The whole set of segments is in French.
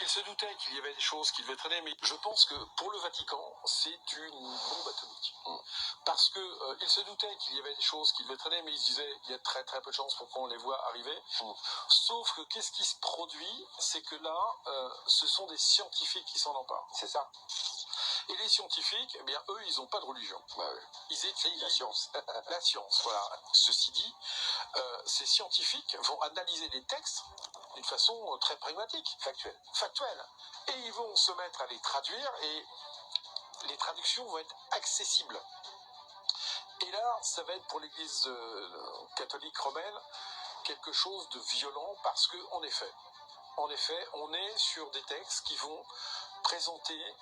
il se doutait qu'il y avait des choses qui devaient traîner, mais je pense que pour le Vatican, c'est une bombe atomique. Parce que il se doutait qu'il y avait des choses qui devaient traîner, mais il se disait il y a très très peu de chances pour qu'on les voit arriver. Sauf que qu'est-ce qui se produit, c'est que là, ce sont des scientifiques qui s'en emparent. C'est ça. Et les scientifiques, eh bien, eux, ils n'ont pas de religion. Ils écrivent la science. La science, voilà. Ceci dit, ces scientifiques vont analyser les textes d'une façon très pragmatique. Factuelle. Et ils vont se mettre à les traduire et les traductions vont être accessibles. Et là, ça va être pour l'Église catholique romaine quelque chose de violent parce que, en effet, on est sur des textes qui vont présenter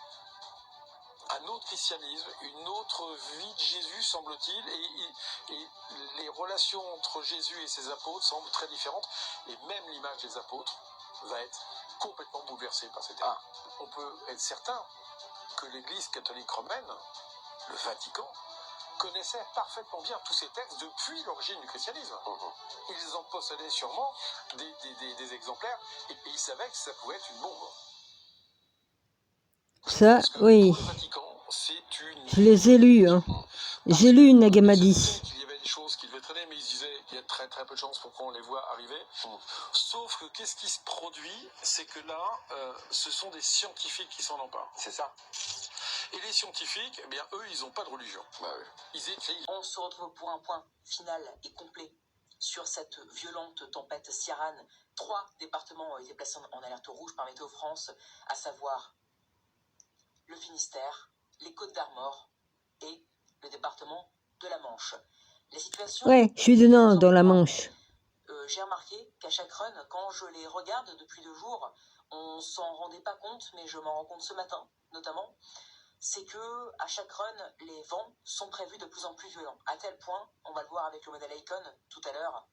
un autre christianisme, une autre vie de Jésus, semble-t-il, et les relations entre Jésus et ses apôtres semblent très différentes, et même l'image des apôtres va être complètement bouleversée par ces textes. On peut être certain que l'Église catholique romaine, le Vatican, connaissait parfaitement bien tous ces textes depuis l'origine du christianisme. Ils en possédaient sûrement des exemplaires, et ils savaient que ça pouvait être une bombe. Ça, oui. Pour le Vatican, je les ai lus. Hein. J'ai lu Nag Hammadi. Il y avait des choses qui devaient traîner, mais ils se disaient il y a très très peu de chances pour qu'on les voit arriver. Sauf que qu'est-ce qui se produit, c'est que là, ce sont des scientifiques qui s'en emparent. C'est ça. Et les scientifiques, eh bien, eux, ils n'ont pas de religion. Ils écrivent. On se retrouve pour un point final et complet sur cette violente tempête Ciaran. 3 départements ont été placés en alerte rouge par Météo France, à savoir le Finistère, les Côtes-d'Armor et le département de la Manche. Les situations... Ouais, je suis dedans, dans la Manche. J'ai remarqué qu'à chaque run, quand je les regarde depuis 2 jours, on s'en rendait pas compte, mais je m'en rends compte ce matin, notamment, c'est que à chaque run, les vents sont prévus de plus en plus violents. À tel point, on va le voir avec le modèle Icon tout à l'heure,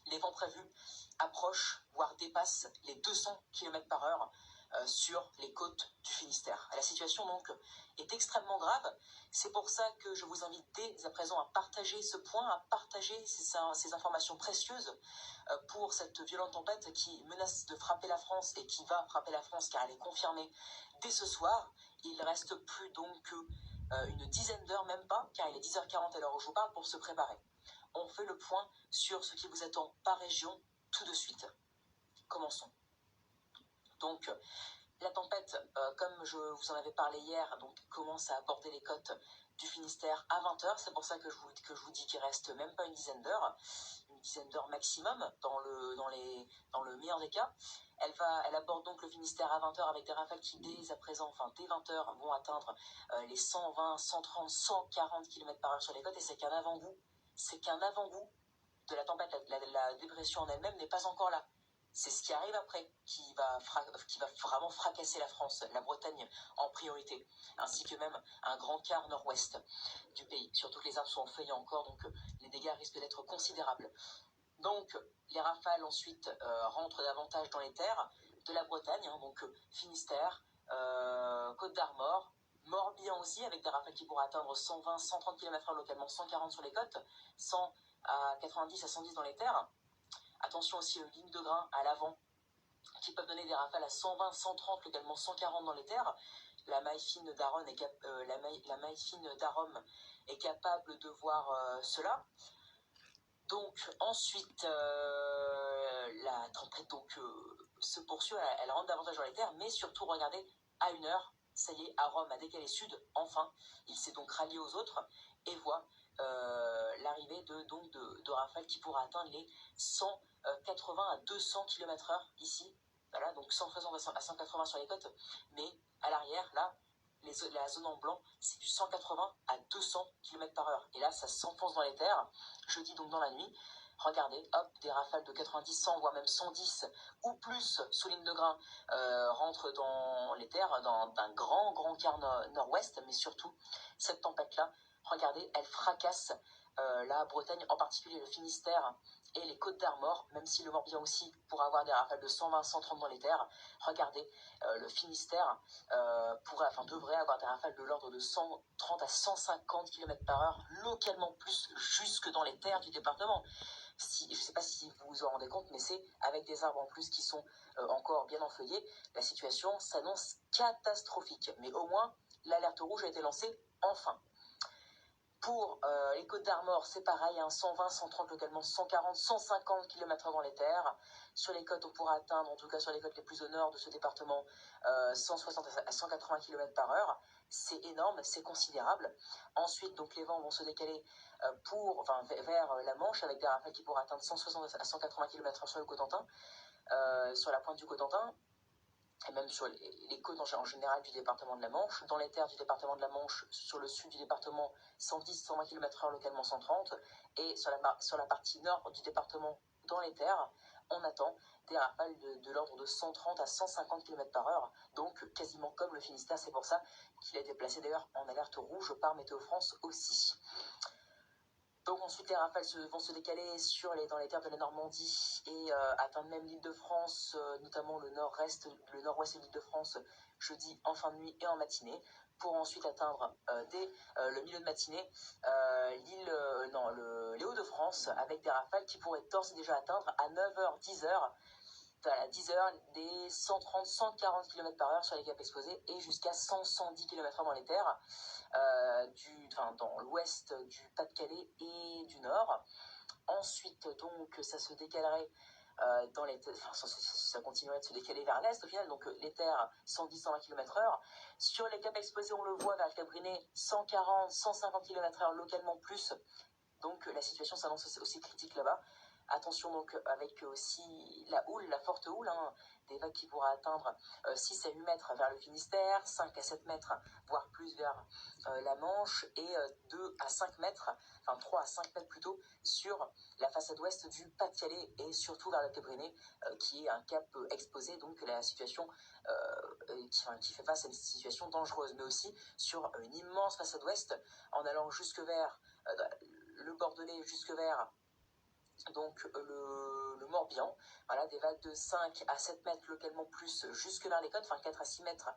les vents prévus approchent, voire dépassent les 200 km/h sur les côtes du Finistère. La situation donc est extrêmement grave. C'est pour ça que je vous invite dès à présent à partager ce point, à partager ces informations précieuses pour cette violente tempête qui menace de frapper la France et qui va frapper la France car elle est confirmée dès ce soir. Il ne reste plus donc une dizaine d'heures, même pas, car il est 10h40 à l'heure où je vous parle, pour se préparer. On fait le point sur ce qui vous attend par région tout de suite. Commençons. Donc, la tempête, comme je vous en avais parlé hier, donc, commence à aborder les côtes du Finistère à 20h. C'est pour ça que je vous dis qu'il reste même pas une dizaine d'heures maximum dans le meilleur des cas. Elle aborde donc le Finistère à 20h avec des rafales qui dès 20h vont atteindre les 120, 130, 140 km/h sur les côtes, et c'est qu'un avant-goût. C'est qu'un avant-goût de la tempête. La dépression en elle-même n'est pas encore là. C'est ce qui arrive après qui va vraiment fracasser la France, la Bretagne en priorité, ainsi que même un grand quart nord-ouest du pays. Surtout que les arbres sont en feuilles encore, donc les dégâts risquent d'être considérables. Donc les rafales ensuite rentrent davantage dans les terres de la Bretagne, donc Finistère, Côte-d'Armor, Morbihan aussi, avec des rafales qui pourraient atteindre 120, 130 km/h localement, 140 sur les côtes, 100 à 90 à 110 dans les terres. Attention aussi aux lignes de grain à l'avant qui peuvent donner des rafales à 120, 130, localement 140 dans les terres. La maille fine d'Arôme est capable de voir cela. Donc ensuite, la tempête se poursuit, elle rentre davantage dans les terres, mais surtout regardez, à 1h, ça y est, Arôme a décalé sud, enfin, il s'est donc rallié aux autres et voit l'arrivée de rafales qui pourraient atteindre les 180 à 200 km/h ici. Voilà, donc 160 à 180 sur les côtes, mais à l'arrière, là, la zone en blanc, c'est du 180 à 200 km/h. Et là, ça s'enfonce dans les terres. Jeudi, donc dans la nuit, regardez, hop, des rafales de 90, 100, voire même 110 ou plus sous ligne de grain rentrent dans les terres d'un grand quart nord-ouest. Mais surtout, cette tempête-là, regardez, elle fracasse la Bretagne, en particulier le Finistère et les Côtes d'Armor, même si le Morbihan aussi pourra avoir des rafales de 120-130 dans les terres. Regardez, le Finistère devrait avoir des rafales de l'ordre de 130 à 150 km/h, localement plus jusque dans les terres du département. Je ne sais pas si vous vous en rendez compte, mais c'est avec des arbres en plus qui sont encore bien enfeuillés, la situation s'annonce catastrophique. Mais au moins, l'alerte rouge a été lancée enfin. Pour les Côtes d'Armor, c'est pareil, 120, 130 localement, 140, 150 km/h dans les terres. Sur les côtes, on pourra atteindre, en tout cas sur les côtes les plus au nord de ce département, 160 à 180 km/h. C'est énorme, c'est considérable. Ensuite, donc, les vents vont se décaler vers la Manche, avec des rafales qui pourraient atteindre 160 à 180 km/h sur le Cotentin, sur la pointe du Cotentin, et même sur les côtes en général du département de la Manche. Dans les terres du département de la Manche, sur le sud du département, 110-120 km/h, localement 130. Et sur la partie nord du département, dans les terres, on attend des rafales de l'ordre de 130 à 150 km/h, donc quasiment comme le Finistère. C'est pour ça qu'il a été placé d'ailleurs en alerte rouge par Météo France aussi. Donc ensuite, les rafales vont se décaler dans les terres de la Normandie et atteindre même l'Île-de-France, notamment le nord-ouest de l'Île-de-France, jeudi en fin de nuit et en matinée, pour ensuite atteindre dès le milieu de matinée les Hauts-de-France, avec des rafales qui pourraient d'ores et déjà atteindre à 9h, 10h, à 10h, des 130-140 km/h sur les caps exposés et jusqu'à 100-110 km/h dans les terres. Dans l'ouest du Pas-de-Calais et du Nord. Ensuite, donc, ça se décalerait ça continuerait de se décaler vers l'est au final, donc les terres 110-120 km/h. Sur les caps exposés, on le voit vers le Cap Briné, 140-150 km/h localement plus. Donc la situation s'annonce aussi critique là-bas. Attention donc avec aussi la houle, la forte houle, des vagues qui pourraient atteindre 6 à 8 mètres vers le Finistère, 5 à 7 mètres, voire plus vers la Manche, et 2 à 5 mètres, 3 à 5 mètres plutôt, sur la façade ouest du Pas-de-Calais et surtout vers le Cap Briné, qui est un cap exposé, donc la situation qui fait face à une situation dangereuse, mais aussi sur une immense façade ouest, en allant jusque vers le Bordelais, jusque vers donc le Morbihan, voilà, des vagues de 5 à 7 mètres localement plus jusque vers les côtes, 4 à 6 mètres,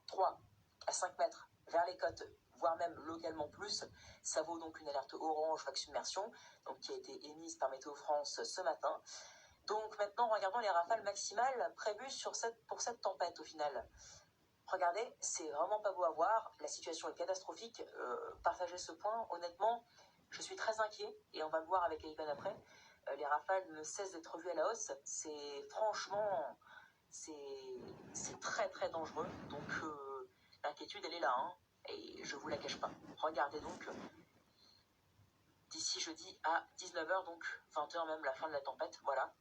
3 à 5 mètres vers les côtes, voire même localement plus. Ça vaut donc une alerte orange vague submersion, donc qui a été émise par Météo France ce matin. Donc maintenant, regardons les rafales maximales prévues pour cette tempête au final. Regardez, c'est vraiment pas beau à voir, la situation est catastrophique. Partagez ce point, honnêtement, je suis très inquiet, et on va le voir avec Ivan après. Les rafales ne cessent d'être vues à la hausse. Franchement, c'est très très dangereux. Donc l'inquiétude, elle est là, et je vous la cache pas. Regardez donc, d'ici jeudi à 19h, donc 20h même, la fin de la tempête, voilà.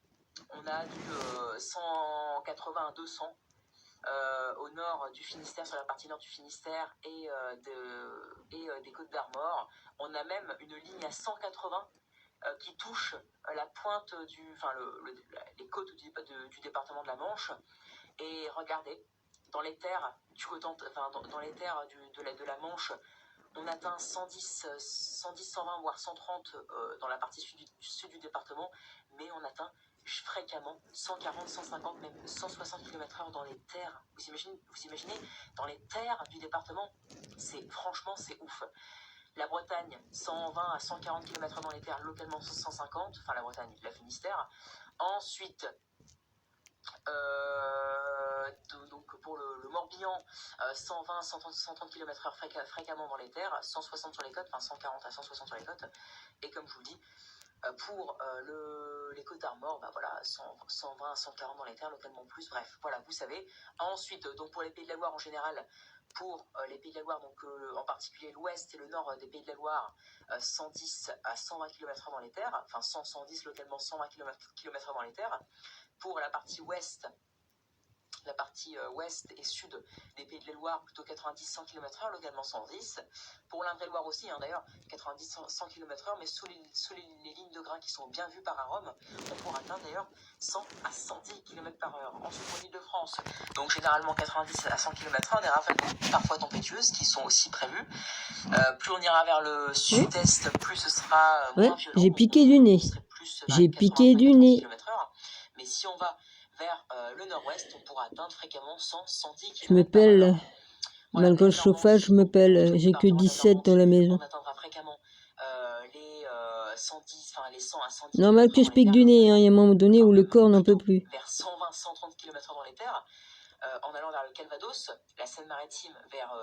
On a du 180 à 200 au nord du Finistère, sur la partie nord du Finistère et des Côtes d'Armor. On a même une ligne à 180 qui touche la pointe les côtes du département de la Manche. Et regardez, dans les terres dans les terres de la Manche, on atteint 110, 120 voire 130 dans la partie sud du département, mais on atteint fréquemment 140, 150, même 160 km/h dans les terres. Vous imaginez dans les terres du département, franchement c'est ouf. La Bretagne, 120 à 140 km/h dans les terres, localement 150, la Bretagne, la Finistère. Ensuite, donc pour le Morbihan, 120, 130 km/h fréquemment dans les terres, 160 sur les côtes, 140 à 160 sur les côtes. Et comme je vous le dis, pour les Côtes d'Armor, 120 à 140 dans les terres, localement plus, bref, voilà, vous savez. Ensuite, donc pour les Pays de la Loire en général, pour les Pays de la Loire, donc en particulier l'ouest et le nord des Pays de la Loire, 110 à 120 km/h dans les terres, 110 localement, 120 km/h dans les terres. Pour la partie ouest, partie ouest et sud des Pays de la Loire, plutôt 90-100 km/h, localement 110. Pour l'Indre-et-Loire aussi, hein, d'ailleurs, 90-100 km/h, mais sous les lignes de grain qui sont bien vues par Arome, on pourra atteindre d'ailleurs 100 à 110 km/h. Ensuite, pour l'Île-de-France, donc généralement 90 à 100 km/h, des rafales parfois tempétueuses qui sont aussi prévues. Plus on ira vers le sud-est, plus ce sera moins violent. J'ai piqué du nez. J'ai piqué du nez. km/h. Mais si on va vers le nord-ouest, on pourra atteindre fréquemment 100-110 km/h. Je me pèle. Voilà, Malgré le chauffage, je me pèle. J'ai que 17 dans la maison. On atteindra fréquemment les 110, enfin les 100 à 110 Normal que je pique du nez, hein. Il y a un moment donné où le corps n'en peut plus. Vers 120-130 km/h dans les terres. En allant vers le Calvados, la Seine-Maritime, vers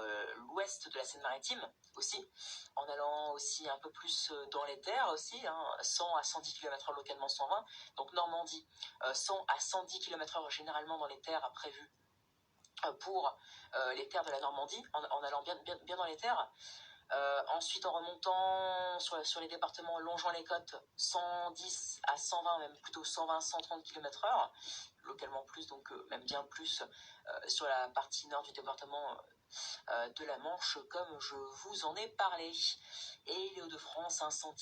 l'ouest de la Seine-Maritime aussi, en allant aussi un peu plus dans les terres aussi, hein, 100 à 110 km/h localement 120, donc Normandie, 100 à 110 km/h généralement dans les terres prévues pour les terres de la Normandie, en allant bien dans les terres. Ensuite, en remontant sur les départements longeant les côtes, 110 à 120, même plutôt 120-130 km/h, localement plus, donc même bien plus sur la partie nord du département de la Manche, comme je vous en ai parlé. Et les Hauts-de-France, hein, 100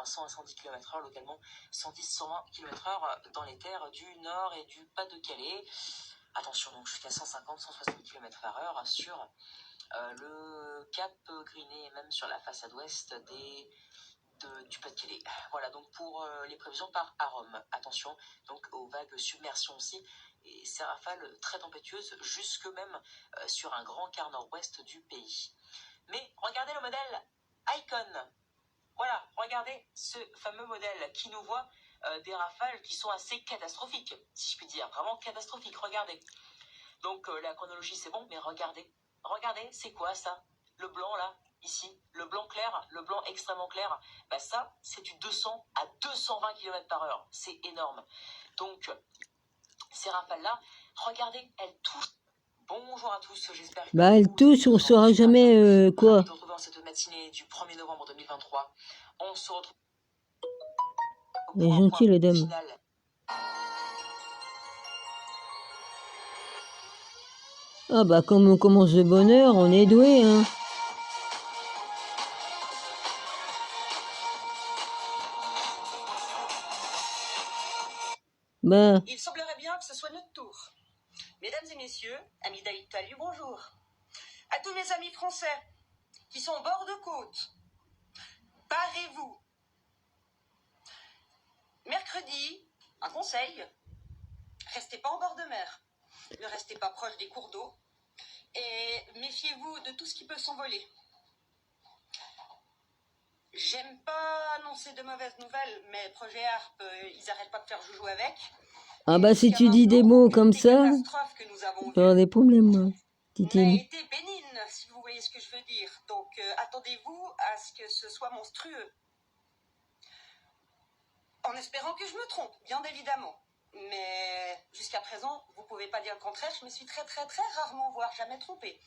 à 110 km/h, localement 110-120 km/h dans les terres du Nord et du Pas-de-Calais. Attention, donc jusqu'à 150-160 km/h sur le Cap Griné, même sur la façade ouest du Pas-de-Calais. Voilà donc pour les prévisions par Arome. Attention donc aux vagues submersion aussi et ces rafales très tempétueuses jusque même sur un grand quart nord-ouest du pays. Mais regardez le modèle Icon. Voilà, regardez ce fameux modèle qui nous voit des rafales qui sont assez catastrophiques, si je puis dire, vraiment catastrophiques. Regardez. Donc la chronologie c'est bon, mais regardez, c'est quoi ça? Le blanc là, ici, le blanc clair, le blanc extrêmement clair, bah ça c'est du 200 à 220 km/h, c'est énorme. Donc ces rafales là, regardez, elles touchent. Bonjour à tous, j'espère que elles touchent, on saura jamais quoi. Ravi de retrouver en cette matinée du 1er novembre 2023. On se retrouve. Elle est gentille la dame. Ah bah comme on commence de bonne heure, on est doué, hein. Bah. Il semblerait bien que ce soit notre tour. Mesdames et messieurs, amis d'Italie, bonjour. À tous mes amis français qui sont au bord de côte, parez-vous. Mercredi, un conseil, restez pas en bord de mer. Ne restez pas proche des cours d'eau et méfiez-vous de tout ce qui peut s'envoler. J'aime pas annoncer de mauvaises nouvelles, mais projet ARP, ils arrêtent pas de faire joujou avec. Ah bah si tu dis des mots comme ça, tu auras des problèmes, moi. N'a été bénigne, si vous voyez ce que je veux dire. Donc attendez-vous à ce que ce soit monstrueux. En espérant que je me trompe, bien évidemment. Mais jusqu'à présent, vous pouvez pas dire le contraire, je me suis très rarement, voire jamais trompée.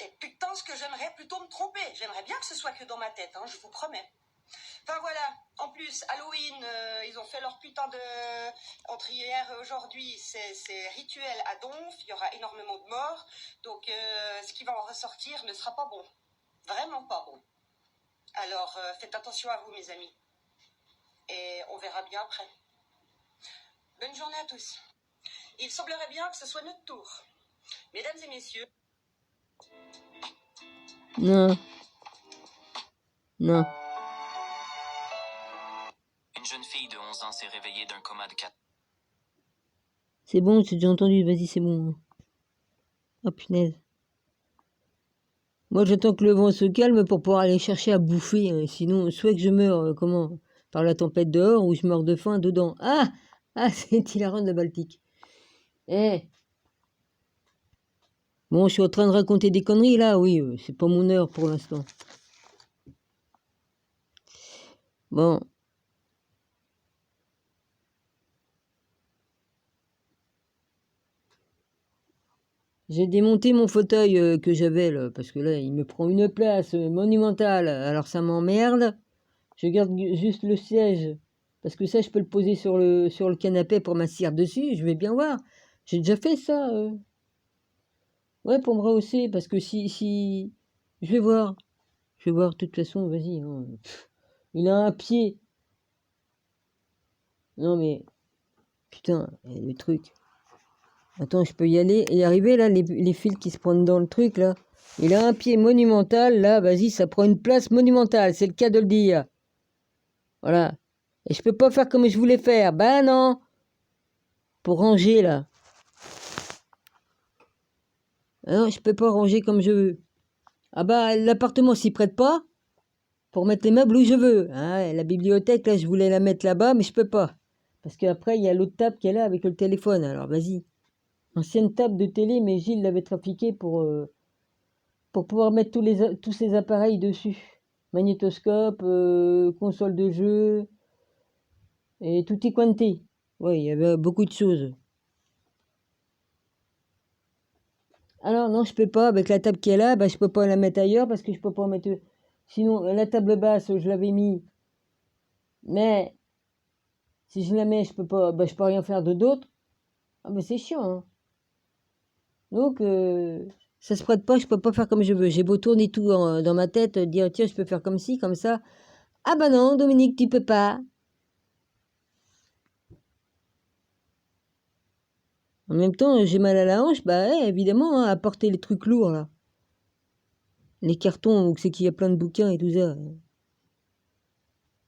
Et putain, ce que j'aimerais plutôt me tromper. J'aimerais bien que ce soit que dans ma tête, hein, je vous promets. Enfin voilà, en plus, Halloween, ils ont fait leur putain de... Entre hier et aujourd'hui, c'est rituel à Donf, il y aura énormément de morts. Donc ce qui va en ressortir ne sera pas bon. Vraiment pas bon. Alors faites attention à vous, mes amis. Et on verra bien après. Bonne journée à tous. Il semblerait bien que ce soit notre tour. Mesdames et messieurs... Non. Non. Une jeune fille de 11 ans s'est réveillée d'un coma de 4. C'est bon, j'ai déjà entendu, vas-y, c'est bon. Oh punaise. Moi, j'attends que le vent se calme pour pouvoir aller chercher à bouffer. Hein. Sinon, soit que je meurs, par la tempête dehors, ou je meurs de faim dedans. Ah, c'est hilarant de la Baltique. Bon, je suis en train de raconter des conneries, là, oui, c'est pas mon heure pour l'instant. Bon. J'ai démonté mon fauteuil que j'avais, là, parce que là, il me prend une place monumentale. Alors, ça m'emmerde. Je garde juste le siège, parce que ça, je peux le poser sur le canapé pour m'asseoir dessus. Je vais bien voir. J'ai déjà fait ça. Ouais, pour me rehausser, parce que si... Je vais voir. Je vais voir, de toute façon, vas-y. Hein. Il a un pied. Non, mais... Putain, le truc. Attends, je peux y aller et arriver, là, les fils qui se prennent dans le truc, là. Il a un pied monumental, là, vas-y, ça prend une place monumentale, c'est le cas de le dire. Voilà. Et je peux pas faire comme je voulais faire. Ben non. Pour ranger, là. Ah non, je peux pas ranger comme je veux. Ah bah, l'appartement s'y prête pas pour mettre les meubles où je veux. Hein, la bibliothèque, là, je voulais la mettre là-bas, mais je peux pas. Parce qu'après, il y a l'autre table qui est là avec le téléphone. Alors, vas-y. Ancienne table de télé, mais Gilles l'avait trafiquée pour pouvoir mettre tous ces appareils dessus. Magnétoscope, console de jeu, et tutti quanti. Ouais, il y avait beaucoup de choses. Alors non, je peux pas, avec la table qui est là, bah, je peux pas la mettre ailleurs parce que je peux pas mettre... Sinon, la table basse, je l'avais mis, mais si je la mets, je peux pas, bah, je peux rien faire de d'autre. Ah bah c'est chiant, hein. Donc, ça se prête pas, je peux pas faire comme je veux. J'ai beau tourner tout dans ma tête, dire tiens, je peux faire comme ci, comme ça. Ah bah non, Dominique, tu peux pas. En même temps, j'ai mal à la hanche, bah ouais, évidemment, hein, à porter les trucs lourds, là. Les cartons, où c'est qu'il y a plein de bouquins et tout ça.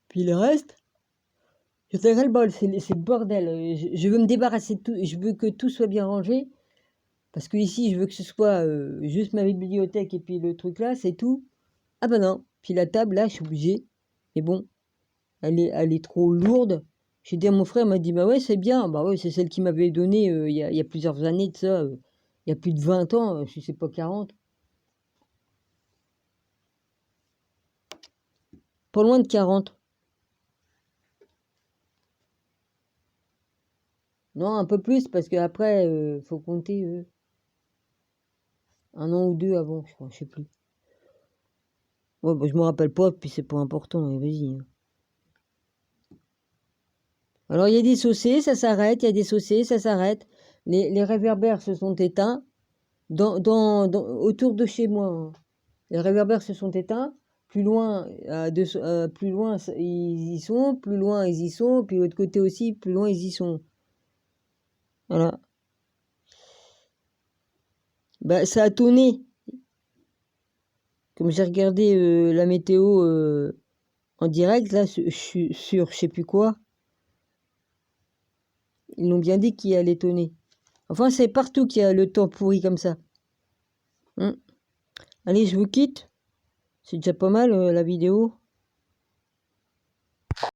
Puis le reste, je fais le bol, c'est le bordel. Je veux me débarrasser de tout, je veux que tout soit bien rangé. Parce que ici, je veux que ce soit juste ma bibliothèque et puis le truc là, c'est tout. Ah bah non. Puis la table, là, je suis obligé. Mais bon, elle est trop lourde. J'ai dit à mon frère, il m'a dit, bah ouais, c'est bien. Bah ouais, c'est celle qu'il m'avait donnée il y a plusieurs années de ça. Il y a plus de 20 ans, je sais pas, 40. Pas loin de 40. Non, un peu plus, parce qu'après, faut compter un an ou deux avant, je crois, je sais plus. Ouais, bah, je me rappelle pas, puis c'est pas important, et vas-y. Hein. Alors, il y a des saucés, ça s'arrête, il y a des saucés, ça s'arrête. Les réverbères se sont éteints autour de chez moi. Hein. Les réverbères se sont éteints. Plus loin, plus loin, ils y sont. Plus loin, ils y sont. Puis de l'autre côté aussi, plus loin, ils y sont. Voilà. Bah, ça a tonné. Comme j'ai regardé la météo en direct, là, sur je sais plus quoi, ils l'ont bien dit qu'il allait tonner. Enfin, c'est partout qu'il y a le temps pourri comme ça. Allez, je vous quitte. C'est déjà pas mal la vidéo.